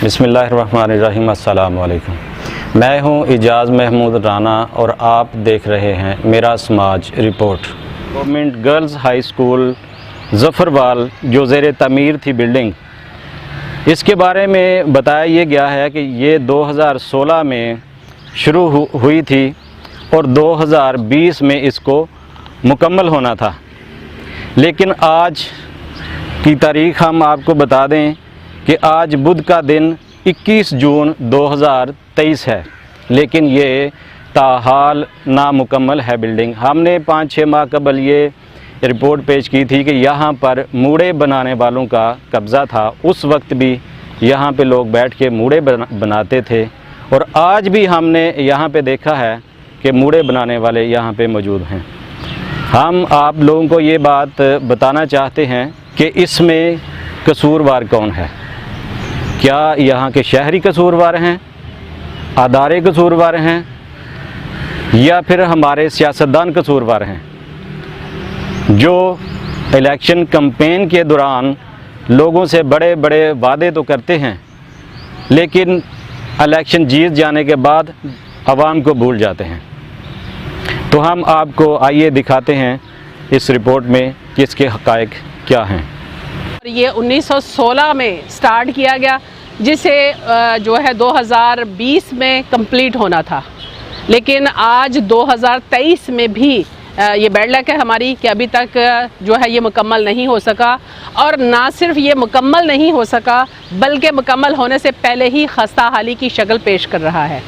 बिस्मिल्लाहिर्रहमानिर्रहीम। अस्सलाम वालेकुम। मैं हूं इजाज़ महमूद राना और आप देख रहे हैं मेरा समाज report. Government girls high school Zafarwal जो ज़ेर तमीर थी बिल्डिंग, इसके बारे में बताया ये गया है कि ये 2016 में शुरू हुई थी और 2020 में इसको मुकम्मल होना था। लेकिन आज की तारीख़ हम आपको बता दें कि आज बुध का दिन 21 जून 2023 है, लेकिन ये ताहाल नामुकम्मल है बिल्डिंग। हमने 5-6 माह कबल ये रिपोर्ट पेश की थी कि यहाँ पर मूड़े बनाने वालों का कब्ज़ा था। उस वक्त भी यहाँ पे लोग बैठ के मूड़े बनाते थे और आज भी हमने यहाँ पे देखा है कि मूड़े बनाने वाले यहाँ पे मौजूद हैं। हम आप लोगों को ये बात बताना चाहते हैं कि इसमें कसूरवार कौन है। क्या यहाँ के शहरी कसूरवार हैं, अदारे कसूरवार हैं, या फिर हमारे सियासतदान कसूरवार हैं जो इलेक्शन कैंपेन के दौरान लोगों से बड़े बड़े वादे तो करते हैं लेकिन इलेक्शन जीत जाने के बाद आवाम को भूल जाते हैं। तो हम आपको आइए दिखाते हैं इस रिपोर्ट में कि इसके हक़ाइक़ क्या हैं। ये 1916 में स्टार्ट किया गया, जिसे जो है 2020 में कंप्लीट होना था, लेकिन आज 2023 में भी ये बैड लक है हमारी कि अभी तक जो है ये मुकम्मल नहीं हो सका। और ना सिर्फ ये मुकम्मल नहीं हो सका बल्कि मुकम्मल होने से पहले ही खस्ता हाली की शक्ल पेश कर रहा है।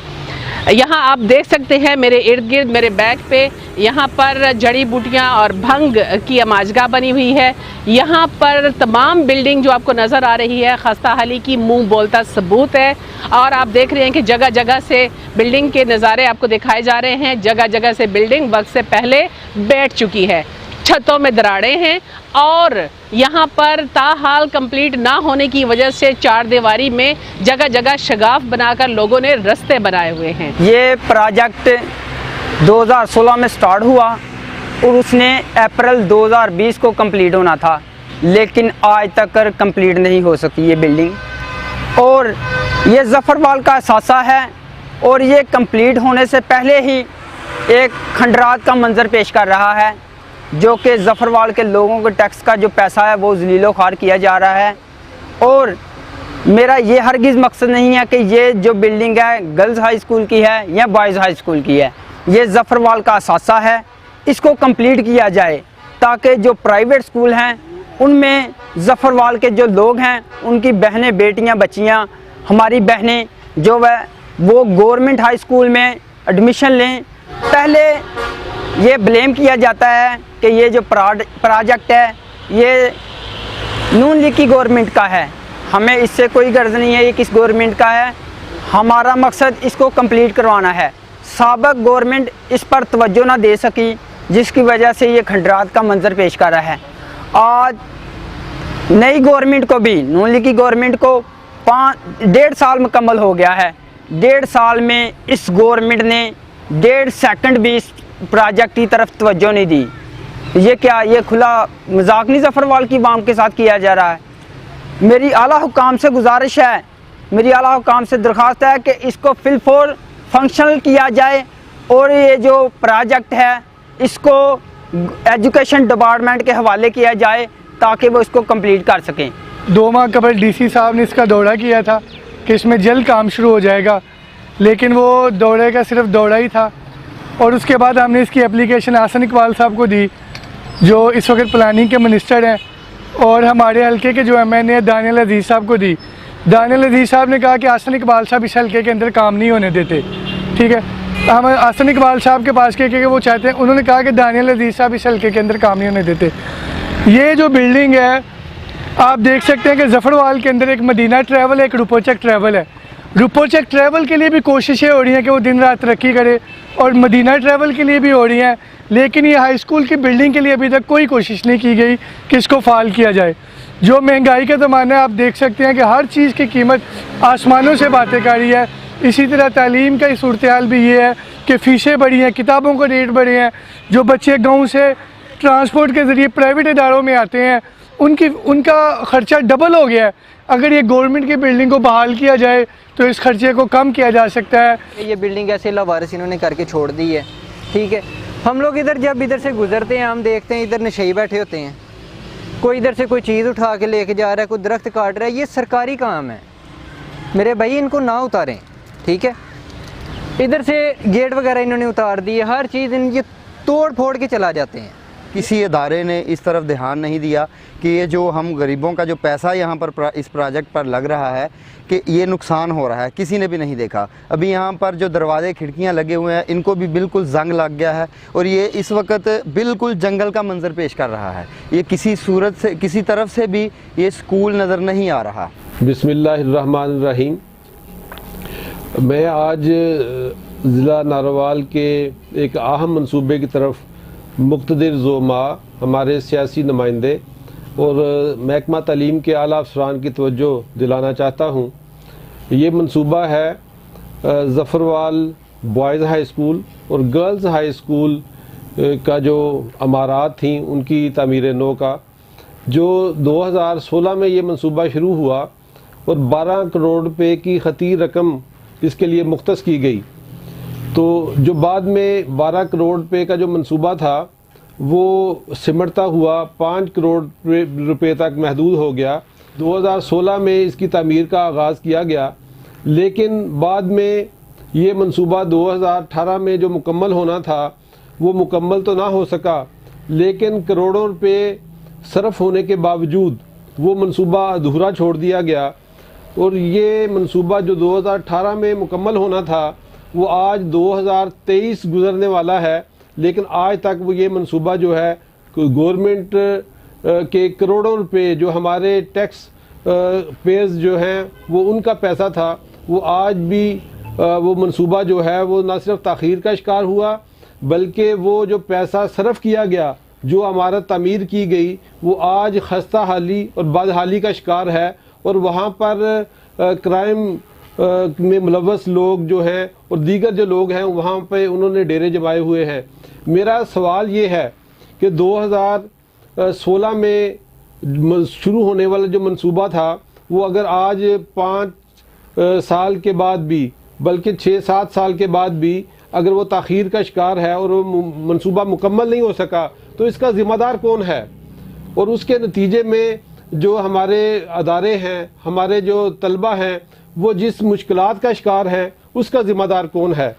यहाँ आप देख सकते हैं मेरे इर्द गिर्द, मेरे बैक पे यहाँ पर जड़ी बूटियाँ और भंग की अमाजगा बनी हुई है। यहाँ पर तमाम बिल्डिंग जो आपको नज़र आ रही है खस्ता हाली की मुंह बोलता सबूत है। और आप देख रहे हैं कि जगह जगह से बिल्डिंग के नज़ारे आपको दिखाए जा रहे हैं। जगह जगह से बिल्डिंग वक्त से पहले बैठ चुकी है, छतों में दरारें हैं और यहाँ पर ताहाल कंप्लीट ना होने की वजह से चार दीवारी में जगह जगह शगाफ बनाकर लोगों ने रास्ते बनाए हुए हैं। ये प्रोजेक्ट 2016 में स्टार्ट हुआ और उसने अप्रैल 2020 को कंप्लीट होना था, लेकिन आज तक कंप्लीट नहीं हो सकी ये बिल्डिंग। और ये ज़फ़रवाल का असासा है और ये कंप्लीट होने से पहले ही एक खंडरात का मंजर पेश कर रहा है, जो कि ज़फ़रवाल के लोगों के टैक्स का जो पैसा है वो ज़लीलो ख़ार किया जा रहा है। और मेरा ये हरगिज़ मकसद नहीं है कि ये जो बिल्डिंग है गर्ल्स हाई स्कूल की है या बॉयज़ हाई स्कूल की है, ये ज़फ़रवाल का असासा है। इसको कंप्लीट किया जाए ताकि जो प्राइवेट स्कूल हैं उनमें ज़फ़रवाल के जो लोग हैं उनकी बहनें, बेटियाँ, बच्चियाँ, हमारी बहनें जो वो गवर्नमेंट हाई स्कूल में एडमिशन लें। पहले ये ब्लेम किया जाता है कि ये जो प्रोजेक्ट है ये नून लीग की गवर्नमेंट का है। हमें इससे कोई गर्ज नहीं है ये किस गवर्नमेंट का है। हमारा मकसद इसको कंप्लीट करवाना है। साबिक़ गवर्नमेंट इस पर तवज्जो ना दे सकी, जिसकी वजह से ये खंडरात का मंजर पेश कर रहा है। आज नई गवर्नमेंट को भी, नून लीग की गवर्नमेंट को 1.5 साल मुकम्मल हो गया है। 1.5 साल में इस गवर्नमेंट ने 1.5 सेकंड भी इस प्रोजेक्ट की तरफ तवज्जो नहीं दी। ये क्या, ये खुला मजाक नहीं ज़फ़रवाल की आवाम के साथ किया जा रहा है। मेरी आला हुकाम से गुजारिश है, मेरी आला हुकाम से दरख्वास्त है कि इसको फिलफोर फंक्शनल किया जाए और ये जो प्रोजेक्ट है इसको एजुकेशन डिपार्टमेंट के हवाले किया जाए ताकि वो इसको कंप्लीट कर सकें। 2 माह कबल डीसी साहब ने इसका दौरा किया था कि इसमें जल्द काम शुरू हो जाएगा, लेकिन वो दौरे का सिर्फ दौरा ही था। और उसके बाद हमने इसकी एप्लीकेशन हसन इकबाल साहब को दी, जो इस वक्त प्लानिंग के मिनिस्टर हैं, और हमारे हलके के जो MNA दानियल अजीज़ साहब को दी। दानियल अजीज़ साहब ने कहा कि हसन इकबाल साहब इस हलके के अंदर काम नहीं होने देते। ठीक है, हम हसन इकबाल साहब के पास के वो चाहते हैं, उन्होंने कहा कि दानियल अजीज़ साहब इस हलके के अंदर काम नहीं होने देते। ये जो बिल्डिंग है आप देख सकते हैं कि ज़फ़रवाल के अंदर एक मदीना ट्रैवल है, एक रुपोचक ट्रैवल है। रुपोचक ट्रैवल के लिए भी कोशिशें हो रही हैं कि वो दिन रात तरक्की करे और मदीना ट्रैवल के लिए भी हो रही हैं, लेकिन ये हाई स्कूल की बिल्डिंग के लिए अभी तक कोई कोशिश नहीं की गई कि इसको फ़ाल किया जाए। जो महंगाई का ज़माना है आप देख सकते हैं कि हर चीज़ की कीमत आसमानों से बातें कर रही है। इसी तरह तालीम का सूरत हाल भी ये है कि फ़ीसें बढ़ी हैं, किताबों के रेट बढ़े हैं। जो बच्चे गाँव से ट्रांसपोर्ट के ज़रिए प्राइवेट इदारों में आते हैं उनका ख़र्चा डबल हो गया है। अगर ये गवर्नमेंट की बिल्डिंग को बहाल किया जाए तो इस खर्चे को कम किया जा सकता है। ये बिल्डिंग ऐसे लावारिस इन्होंने करके छोड़ दी है, ठीक है। हम लोग इधर जब इधर से गुजरते हैं हम देखते हैं इधर नशेई बैठे होते हैं, कोई इधर से कोई चीज़ उठा के लेके जा रहा है, कोई दरख्त काट रहा है। ये सरकारी काम है मेरे भाई, इनको ना उतारें, ठीक है। इधर से गेट वगैरह इन्होंने उतार दिए, हर चीज़ ये तोड़ फोड़ के चला जाते हैं। किसी इदारे ने इस तरफ ध्यान नहीं दिया कि ये जो हम गरीबों का जो पैसा यहाँ पर इस प्रोजेक्ट पर लग रहा है कि ये नुकसान हो रहा है, किसी ने भी नहीं देखा। अभी यहाँ पर जो दरवाजे खिड़कियाँ लगे हुए हैं इनको भी बिल्कुल जंग लग गया है और ये इस वक्त बिल्कुल जंगल का मंजर पेश कर रहा है। ये किसी सूरत से किसी तरफ से भी ये स्कूल नज़र नहीं आ रहा। बिस्मिल्लाहिर्रहमानिर्रहीम। मैं आज ज़िला नारोवाल के एक अहम मंसूबे की तरफ मुक़्तदिर ज़ोमा हमारे सियासी नुमाइंदे और महकमा तालीम के आला अफसरान की तवज्जो दिलाना चाहता हूँ। ये मंसूबा है ज़फ़रवाल बॉयज़ हाई स्कूल और गर्ल्स हाई स्कूल का जो इमारत थी उनकी तामीर नो का, जो 2016 में ये मंसूबा शुरू हुआ और 12 करोड़ रुपए की ख़ती रकम इसके लिए मुख्तस की गई। तो जो बाद में 12 करोड़ रुपए का जो मंसूबा था वो सिमटता हुआ 5 करोड़ रुपए तक महदूद हो गया। 2016 में इसकी तामीर का आगाज़ किया गया, लेकिन बाद में ये मंसूबा 2018 में जो मुकम्मल होना था वो मुकम्मल तो ना हो सका, लेकिन करोड़ों रुपए सरफ होने के बावजूद वो मंसूबा अधूरा छोड़ दिया गया। और ये मंसूबा जो 2018 में मुकम्मल होना था वो आज 2023 गुज़रने वाला है, लेकिन आज तक वो ये मंसूबा जो है गवर्नमेंट के करोड़ों रुपए जो हमारे टैक्स पेयर्स जो हैं वो उनका पैसा था, वो आज भी वो मंसूबा जो है वो ना सिर्फ ताख़ीर का शिकार हुआ बल्कि वो जो पैसा सरफ किया गया, जो इमारत तामीर की गई, वो आज खस्ता हाली और बदहाली का शिकार है। और वहाँ पर क्राइम में मुलव्वस लोग जो हैं और दीगर जो लोग हैं वहाँ पे उन्होंने डेरे जमाए हुए हैं। मेरा सवाल ये है कि 2016 में शुरू होने वाला जो मंसूबा था वो अगर आज 5 साल के बाद भी बल्कि 6-7 साल के बाद भी अगर वो ताख़ीर का शिकार है और वो मंसूबा मुकम्मल नहीं हो सका तो इसका ज़िम्मेदार कौन है? और उसके नतीजे में जो हमारे अदारे हैं, हमारे जो तलबा हैं, वो जिस मुश्किलात का शिकार हैं उसका ज़िम्मेदार कौन है?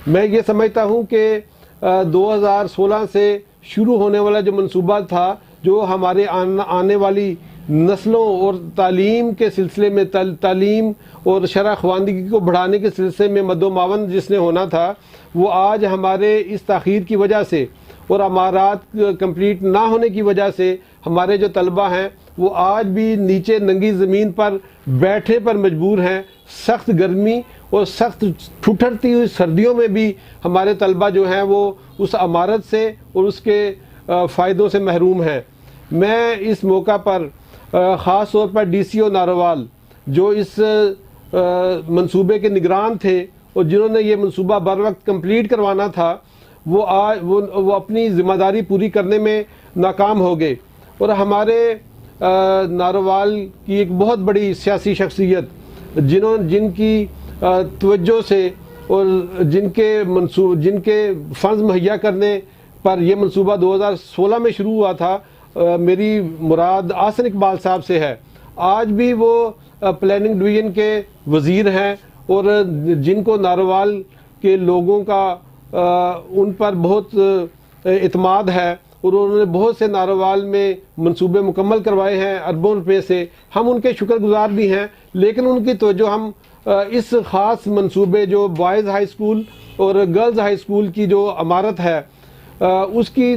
मैं ये समझता हूँ कि 2016 से शुरू होने वाला जो मंसूबा था, जो हमारे आने वाली नस्लों और तालीम के सिलसिले में तालीम और शरह ख़वानदगी को बढ़ाने के सिलसिले में मद्दोमावन जिसने होना था, वो आज हमारे इस ताख़ीर की वजह से और अमारात कंप्लीट ना होने की वजह से हमारे जो तलबा हैं वो आज भी नीचे नंगी ज़मीन पर बैठे पर मजबूर हैं। सख्त गर्मी और सख्त ठुठरती हुई सर्दियों में भी हमारे तलबा जो हैं वो उस अमारत से और उसके फ़ायदों से महरूम हैं। मैं इस मौका पर ख़ास तौर पर DCO नारोवाल जो इस मंसूबे के निगरान थे और जिन्होंने ये मंसूबा बर वक्त कंप्लीट करवाना था, वो अपनी ज़िम्मेदारी पूरी करने में नाकाम हो गए। और हमारे नारोवाल की एक बहुत बड़ी सियासी शख्सियत जिनकी तवज्जो से और जिनके फ़ंड्स मुहैया करने पर यह मंसूबा 2016 में शुरू हुआ था, मेरी मुराद आसन इकबाल साहब से है। आज भी वो प्लानिंग डिवीज़न के वज़ीर हैं और जिनको नारोवाल के लोगों का उन पर बहुत इत्मीनान है और उन्होंने बहुत से नारोवाल में मंसूबे मुकम्मल करवाए हैं अरबों रुपए से। हम उनके शुक्रगुजार भी हैं, लेकिन उनकी तवज्जो हम इस ख़ास मंसूबे जो बॉयज़ हाई स्कूल और गर्ल्स हाई स्कूल की जो इमारत है उसकी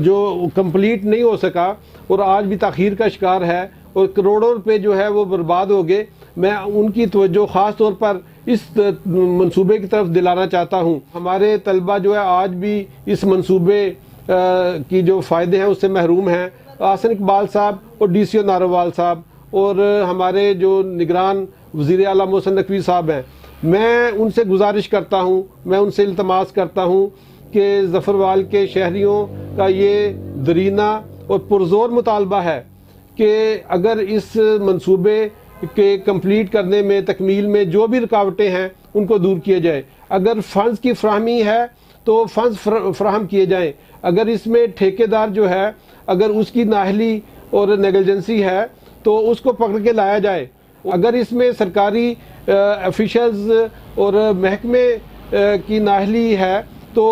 जो कंप्लीट नहीं हो सका और आज भी ताख़ीर का शिकार है और करोड़ों रुपए जो है वो बर्बाद हो गए। मैं उनकी तवज्जो ख़ास तौर पर इस मंसूबे की तरफ दिलाना चाहता हूँ। हमारे तलबा जो है आज भी इस मंसूबे की जो फ़ायदे हैं उससे महरूम हैं। आसन इकबाल साहब और DCO नारोवाल साहब और हमारे जो निगरान वज़ीर आला मोहसिन नकवी साहब हैं, मैं उनसे गुजारिश करता हूँ, मैं उनसे इल्तमास करता हूँ के ज़फ़रवाल के शहरियों का ये दरीना और पुरज़ोर मुतालबा है कि अगर इस मंसूबे के कंप्लीट करने में, तकमील में जो भी रुकावटें हैं उनको दूर किया जाए। अगर फ़ंड्स की फ्राहमी है तो फ़ंड्स फ्राहम किए जाएं। अगर इसमें ठेकेदार जो है अगर उसकी नाअहली और नेगलिजेंसी है तो उसको पकड़ के लाया जाए। अगर इसमें सरकारी ऑफिशल्स और महकमे की नाअहली है तो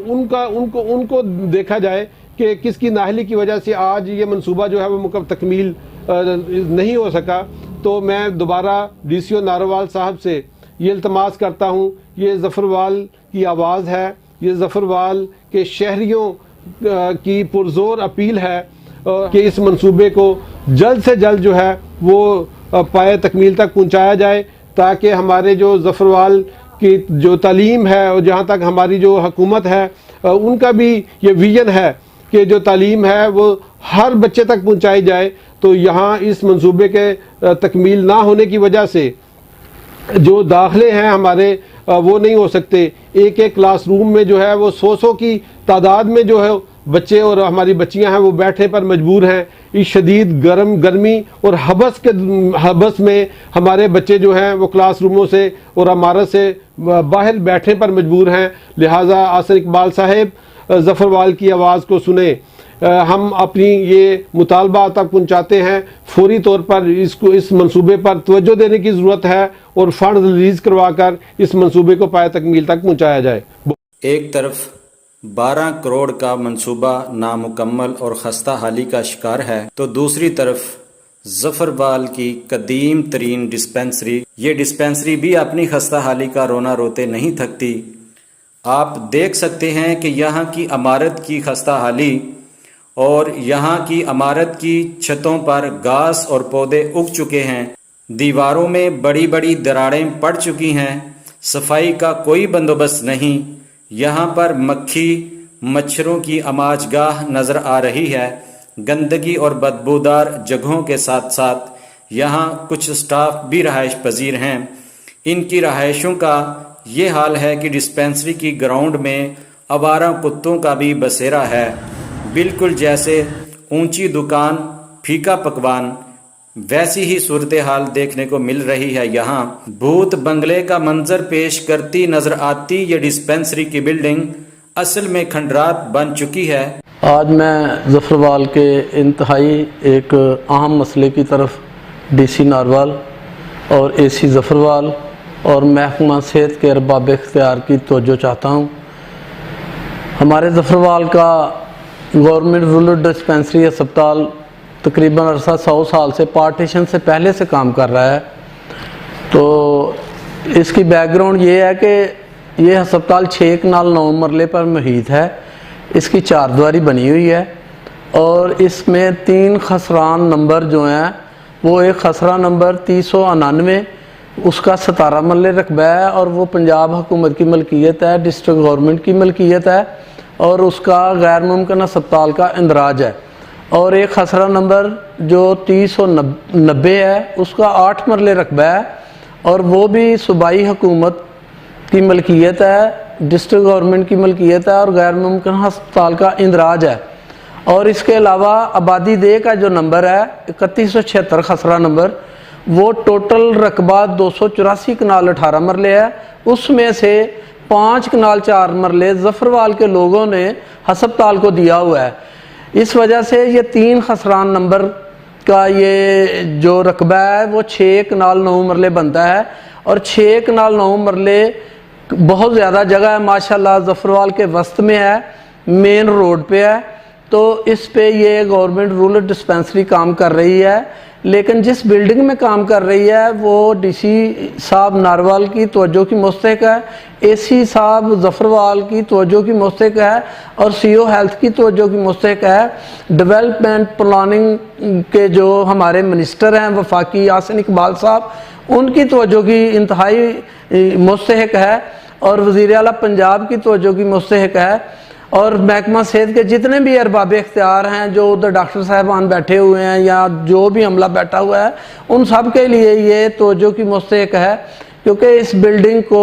उनको देखा जाए कि किसकी नाअहली की वजह से आज ये मंसूबा जो है वो तकमील नहीं हो सका। तो मैं दोबारा DCO नारोवाल साहब से ये इल्तमास करता हूँ, ये ज़फ़रवाल की आवाज़ है, ये ज़फ़रवाल के शहरियों की पुरज़ोर अपील है कि इस मंसूबे को जल्द से जल्द जो है वो पाए तकमील तक पहुँचाया जाए, ताकि हमारे जो ज़फ़रवाल की जो तालीम है और जहाँ तक हमारी जो हुकूमत है उनका भी ये विज़न है कि जो तालीम है वो हर बच्चे तक पहुँचाई जाए। तो यहाँ इस मंसूबे के तकमील ना होने की वजह से जो दाखिले हैं हमारे वो नहीं हो सकते। एक एक क्लासरूम में जो है वो 100 की तादाद में जो है बच्चे और हमारी बच्चियां हैं वो बैठने पर मजबूर हैं। इस शदीद गर्मी और हबस में हमारे बच्चे जो हैं वो क्लासरूमों से और इमारत से बाहर बैठने पर मजबूर हैं। लिहाजा आसन इकबाल साहब ज़फ़रवाल की आवाज़ को सुने। हम अपनी ये मुतालबा तक पहुँचाते हैं। फौरी तौर पर इस मंसूबे पर तवज्जो देने की ज़रूरत है और फ़ंड रिलीज़ करवा कर इस मंसूबे को पाए तकमील तक पहुँचाया जाए। एक तरफ 12 करोड़ का मंसूबा नामुकम्मल और खस्ता हाली का शिकार है, तो दूसरी तरफ ज़फ़रवाल की कदीम तरीन डिस्पेंसरी, ये डिस्पेंसरी भी अपनी खस्ता हाली का रोना रोते नहीं थकती। आप देख सकते हैं कि यहाँ की इमारत की खस्ता हाली और यहाँ की इमारत की छतों पर घास और पौधे उग चुके हैं। दीवारों में बड़ी बड़ी दरारें पड़ चुकी हैं। सफाई का कोई बंदोबस्त नहीं। यहाँ पर मक्खी मच्छरों की आमाजगाह नज़र आ रही है। गंदगी और बदबूदार जगहों के साथ साथ यहाँ कुछ स्टाफ भी रहायश पजीर हैं। इनकी रहायशों का ये हाल है कि डिस्पेंसरी की ग्राउंड में आवारा कुत्तों का भी बसेरा है। बिल्कुल जैसे ऊंची दुकान फीका पकवान, वैसी ही सूरत हाल देखने को मिल रही है। यहाँ भूत बंगले का मंजर पेश करती नजर आती ये डिस्पेंसरी की बिल्डिंग असल में खंडरात बन चुकी है। आज मैं ज़फ़रवाल के इंतहाई एक अहम मसले की तरफ DC नारोवाल और AC ज़फ़रवाल और महकमा सेहत के अरबाब इख्तियार की तवज्जो चाहता हूँ। हमारे ज़फ़रवाल का गवर्नमेंट रूरल डिस्पेंसरी अस्पताल तकरीबन अरसा 100 साल से पार्टीशन से पहले से काम कर रहा है। तो इसकी बैकग्राउंड ये है कि ये अस्पताल 6 कनाल 9 मरले पर मुहित है। इसकी 4 द्वारी बनी हुई है और इसमें 3 खसरान नंबर जो हैं वो एक खसरा नंबर 399 उसका 17 मरले रकबा है और वो पंजाब हुकूमत की मलकियत है, डिस्ट्रिक्ट गवर्नमेंट की मलकियत है और उसका गैर मुमकिन अस्पताल का इंदराज है। और एक खसरा नंबर जो 390 है उसका 8 मरले रकबा है और वो भी सूबाई हुकूमत की मलकियत है, डिस्ट्रिक्ट गवर्नमेंट की मलकियत है और गैर मुमकिन अस्पताल का इंदराज है। और इसके अलावा आबादी दे का जो नंबर है 3176 खसरा नंबर, वो टोटल रकबा 284 कनाल 18 मरले है। उसमें से 5 कनाल 4 मरले ज़फ़रवाल के लोगों ने अस्पताल को दिया हुआ है। इस वजह से ये 3 खसरान नंबर का ये जो रकबा है वो 6 कनाल 9 मरले बनता है और 6 कनाल 9 मरले बहुत ज़्यादा जगह है माशाल्लाह। ज़फ़रवाल के वस्त में है, मेन रोड पे है। तो इस पे ये गवर्नमेंट रूरल डिस्पेंसरी काम कर रही है, लेकिन जिस बिल्डिंग में काम कर रही है वो DC साहब नारोवाल की तवज्जो की मुस्तहिक है, AC साहब ज़फ़रवाल की तवज्जो की मुस्तहिक है और CO हेल्थ की तवज्जो की मुस्तहिक है। डेवलपमेंट प्लानिंग के जो हमारे मिनिस्टर हैं वफाकी आसन इकबाल साहब, उनकी तवज्जो की इंतहाई मुस्तहिक है और वज़ीर आला पंजाब की तवज्जो की मुस्तहिक है। और महकमा सेहत के जितने भी अरबाब इख्तियार हैं, जो उधर डॉक्टर साहबान बैठे हुए हैं या जो भी अमला बैठा हुआ है, उन सब के लिए ये तवज्जो की मुस्तहिक है, क्योंकि इस बिल्डिंग को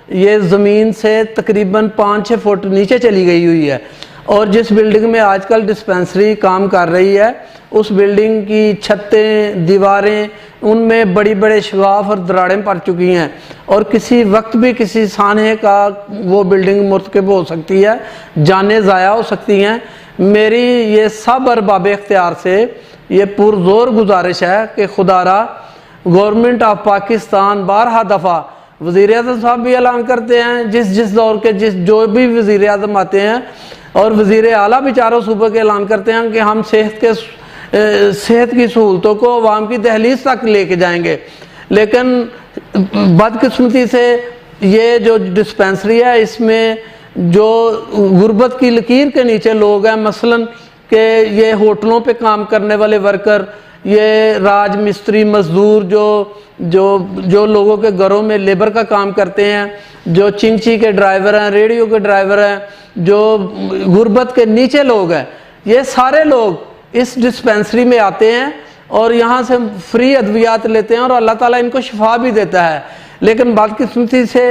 ये ज़मीन से तकरीबन 5-6 फुट नीचे चली गई हुई है। और जिस बिल्डिंग में आजकल डिस्पेंसरी काम कर रही है उस बिल्डिंग की छतें, दीवारें, उनमें बड़ी बड़े शगाफ और दरारें पड़ चुकी हैं और किसी वक्त भी किसी सानहे का वो बिल्डिंग मुर्तकब हो सकती है, जानें ज़ाया हो सकती हैं। मेरी ये सब अरबाब इख्तियार से ये पुरज़ोर गुजारिश है कि खुदारा गवर्नमेंट ऑफ पाकिस्तान बारहा दफ़ा वज़ीर-ए-आज़म साहब भी ऐलान करते हैं, जिस दौर के जो भी वज़ीर-ए-आज़म आते हैं और वज़ीर आला भी चारों सूबे के ऐलान करते हैं कि हम सेहत की सहूलतों को अवाम की दहलीज तक लेके जाएंगे। लेकिन बदकिस्मती से ये जो डिस्पेंसरी है इसमें जो गुर्बत की लकीर के नीचे लोग हैं, मसलन कि ये होटलों पे काम करने वाले वर्कर, ये राज मिस्त्री मज़दूर जो लोगों के घरों में लेबर का काम करते हैं, जो चिंची के ड्राइवर हैं, रेडियो के ड्राइवर हैं, जो गुर्बत के नीचे लोग हैं, ये सारे लोग इस डिस्पेंसरी में आते हैं और यहाँ से फ्री अद्वियात लेते हैं और अल्लाह ताला इनको शिफा भी देता है। लेकिन बदकिस्मती से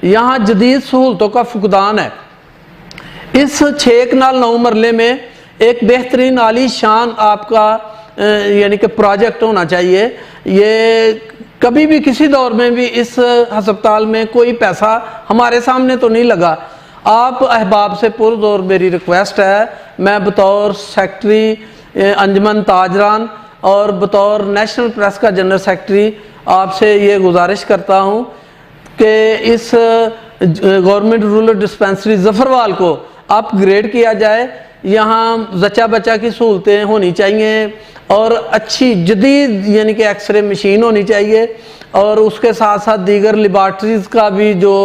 यहाँ जदीद सहूलतों का फुकदान है। इस 6 कनाल 9 मरले में एक बेहतरीन आली शान आपका यानी कि प्रोजेक्ट होना चाहिए। ये कभी भी किसी दौर में भी इस हस्पताल में कोई पैसा हमारे सामने तो नहीं लगा। आप अहबाब से पुरज़ोर मेरी रिक्वेस्ट है, मैं बतौर सेक्रेटरी अंजमन ताजरान और बतौर नेशनल प्रेस का जनरल सेक्रेटरी आपसे ये गुजारिश करता हूँ कि इस गवर्नमेंट रूरल डिस्पेंसरी ज़फ़रवाल को अपग्रेड किया जाए। यहाँ जच्चा बच्चा की सहूलतें होनी चाहिए और अच्छी जदीद यानी कि एक्सरे मशीन होनी चाहिए और उसके साथ साथ दीगर लेबार्ट्रीज़ का भी जो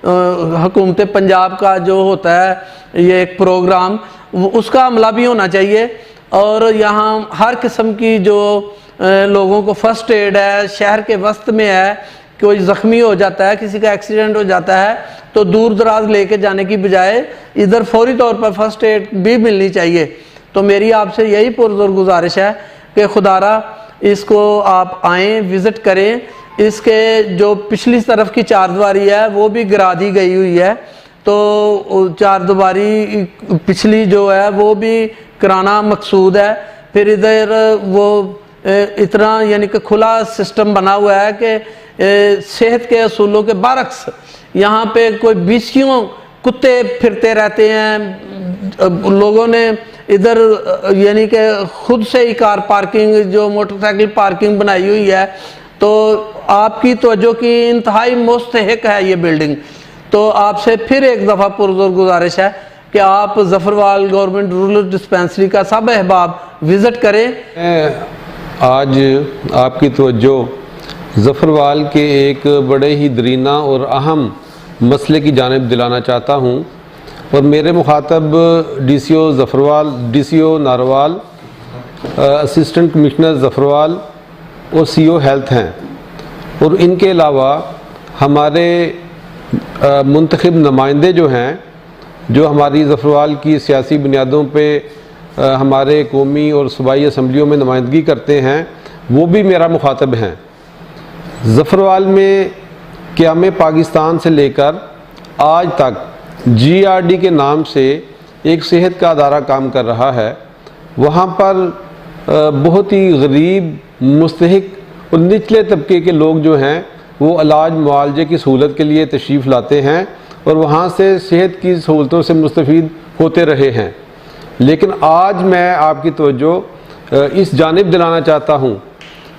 हुकूमत पंजाब का जो होता है ये एक प्रोग्राम, उसका अमला भी होना चाहिए। और यहाँ हर किस्म की जो लोगों को फ़र्स्ट एड है, शहर के वस्त में है, कोई ज़ख्मी हो जाता है, किसी का एक्सीडेंट हो जाता है तो दूर दराज लेके जाने की बजाय इधर फौरी तौर पर फ़र्स्ट एड भी मिलनी चाहिए। तो मेरी आपसे यही पुरज़ोर गुजारिश है कि खुदारा इसको आप आएँ, विज़िट करें। इसके जो पिछली तरफ की चारदीवारी है वो भी गिरा दी गई हुई है, तो चारदीवारी पिछली जो है वो भी कराना मकसूद है। फिर इधर वो इतना यानी कि खुला सिस्टम बना हुआ है कि सेहत के असूलों के बरक्स यहाँ पे कोई 20 कुत्ते फिरते रहते हैं। लोगों ने इधर यानी कि खुद से ही कार पार्किंग, जो मोटरसाइकिल पार्किंग बनाई हुई है, तो आपकी तवज्जो की इंतहाई मुस्तहिक है ये बिल्डिंग। तो आपसे फिर एक दफ़ा पुरज़ोर गुजारिश है कि आप ज़फ़रवाल गवर्नमेंट रूरल डिस्पेंसरी का सब अहबाब विज़िट करें। आज आपकी तवज्जो ज़फ़रवाल के एक बड़े ही दरीना और अहम मसले की जानिब दिलाना चाहता हूँ और मेरे मुखातब DCO Zafarwal, DCO Narowal, assistant commissioner Zafarwal और CO हेल्थ हैं और इनके अलावा हमारे मुंतखब नुमाइंदे जो हैं, जो हमारी ज़फ़रवाल की सियासी बुनियादों पे हमारे कौमी और सूबाई असम्बलियों में नुमाइंदगी करते हैं, वो भी मेरा मुखातब हैं। ज़फ़रवाल में क़याम पाकिस्तान से लेकर आज तक GRD के नाम से एक सेहत का अदारा काम कर रहा है। वहाँ पर बहुत ही गरीब, मुस्तहिक और निचले तबके के लोग जो हैं वो इलाज मुआलजे की सहूलत के लिए तशरीफ़ लाते हैं और वहाँ से सेहत की सहूलतों से मुस्तफ़ीद होते रहे हैं। लेकिन आज मैं आपकी तवज्जो इस जानिब दिलाना चाहता हूँ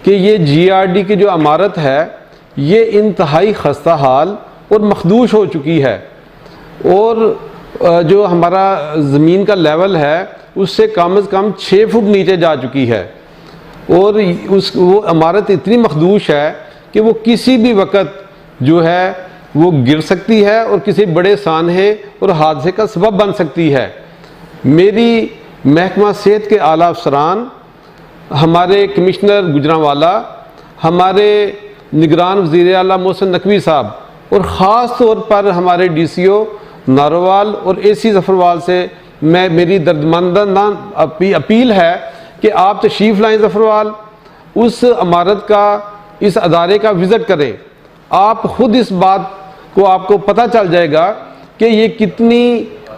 कि ये GRD की जो इमारत है ये इंतहाई खस्ता हाल और मखदूश हो चुकी है और जो हमारा ज़मीन का लेवल है उससे कम से कम 6 फुट नीचे जा चुकी है और वो इमारत इतनी मखदूश है कि वो किसी भी वक्त जो है वो गिर सकती है और किसी बड़े सानहे और हादसे का सबब बन सकती है। मेरी महकमा सेहत के आला अफसरान, हमारे कमिश्नर गुजरांवाला, हमारे निगरान वज़ीर आला मोहसिन नकवी साहब और ख़ास तौर पर हमारे DCO नारोवाल और AC ज़फ़रवाल से मेरी दर्दमंदाना अपील है कि आप तशरीफ़ लाएँ ज़फ़रवाल, उस इमारत का, इस अदारे का विज़िट करें। आप ख़ुद इस बात को आपको पता चल जाएगा कि ये कितनी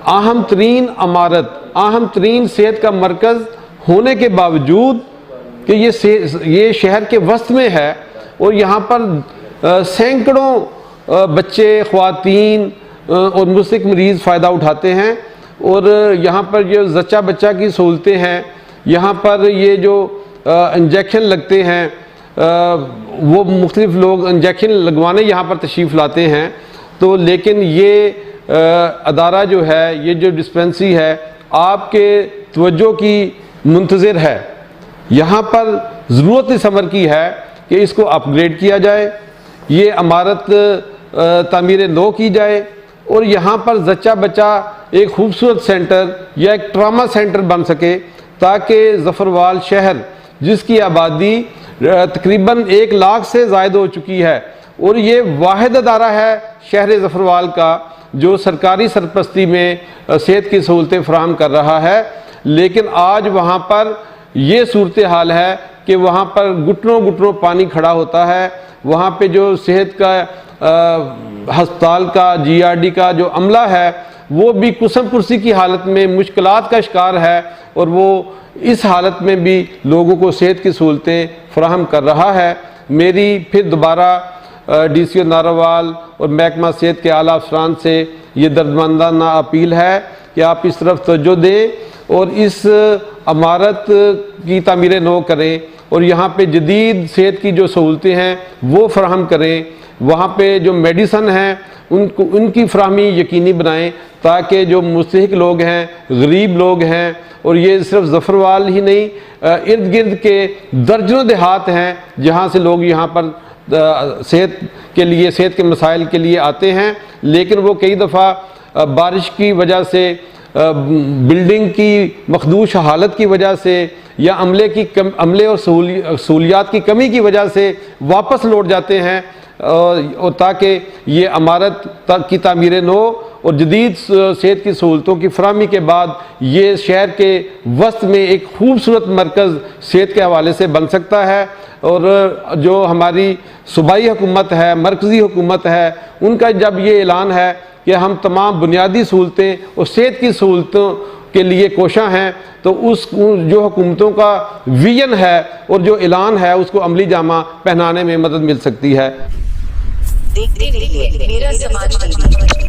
अहम तरीन इमारत, अहम तरीन सेहत का मरकज़ होने के बावजूद कि ये शहर के वस्त में है और यहाँ पर सैकड़ों बच्चे, ख़वातीन और मुस्तक मरीज़ फ़ायदा उठाते हैं। और यहाँ पर जो जच्चा बच्चा की सहूलतें हैं, यहाँ पर ये जो इंजेक्शन लगते हैं, वो मुख्तलिफ लोग इंजेक्शन लगवाने यहाँ पर तशरीफ़ लाते हैं। तो लेकिन ये अदारा जो है, ये जो डिस्पेंसरी है, आपके तवज्जो की मुंतज़िर है। यहाँ पर ज़रूरत इस अमर की है कि इसको अपग्रेड किया जाए, ये इमारत तामीर नो की जाए और यहाँ पर जच्चा बच्चा एक खूबसूरत सेंटर या एक ट्रामा सेंटर बन सके, ताकि ज़फ़रवाल शहर जिसकी आबादी तकरीबन 1 लाख से ज़ायद हो चुकी है और ये वाहिद अदारा है शहर ज़फ़रवाल का जो सरकारी सरपरस्ती में सेहत की सहूलतें फ़राहम कर रहा है। लेकिन आज वहाँ पर ये सूरत हाल है कि वहाँ पर घुटनों घुटनों पानी खड़ा होता है। वहाँ पे जो सेहत का हस्पताल का, GRD का जो अमला है, वो भी कुसम कुर्सी की हालत में मुश्किलात का शिकार है और वो इस हालत में भी लोगों को सेहत की सहूलतें फ़राहम कर रहा है। मेरी फिर दोबारा DCO नारोवाल और महकमा सेहत के आला अफसरान से ये दर्दमंदाना अपील है कि आप इस तरफ तवज्जो दें और इस इमारत की तामीर नो करें और यहाँ पे जदीद सेहत की जो सहूलतें हैं वो फ़राहम करें। वहाँ पे जो मेडिसन हैं उनकी फ़राहमी यकीनी बनाएं, ताकि जो मुस्तहिक लोग हैं, गरीब लोग हैं, और ये सिर्फ ज़फ़रवाल ही नहीं, इर्द गिर्द के दर्जनों देहात हैं जहाँ से लोग यहाँ पर सेहत के लिए, सेहत के मसाइल के लिए आते हैं। लेकिन वो कई दफ़ा बारिश की वजह से, बिल्डिंग की मखदूश हालत की वजह से या अमले और सहूलियात की कमी की वजह से वापस लौट जाते हैं और ताकि ये इमारत की तामीर नो और जदीद सेहत की सहूलतों की फराहमी के बाद ये शहर के वस्त में एक खूबसूरत मरकज़ सेहत के हवाले से बन सकता है। और जो हमारी सूबाई हुकूमत है, मरकज़ी हुकूमत है, उनका जब ये ऐलान है कि हम तमाम बुनियादी सहूलतें और सेहत की सहूलतों के लिए कोशां हैं, तो उस जो हुकूमतों का विजन है और जो ऐलान है उसको अमली जामा पहनाने में मदद मिल सकती है। देखते रहिए मेरा समाज टीवी।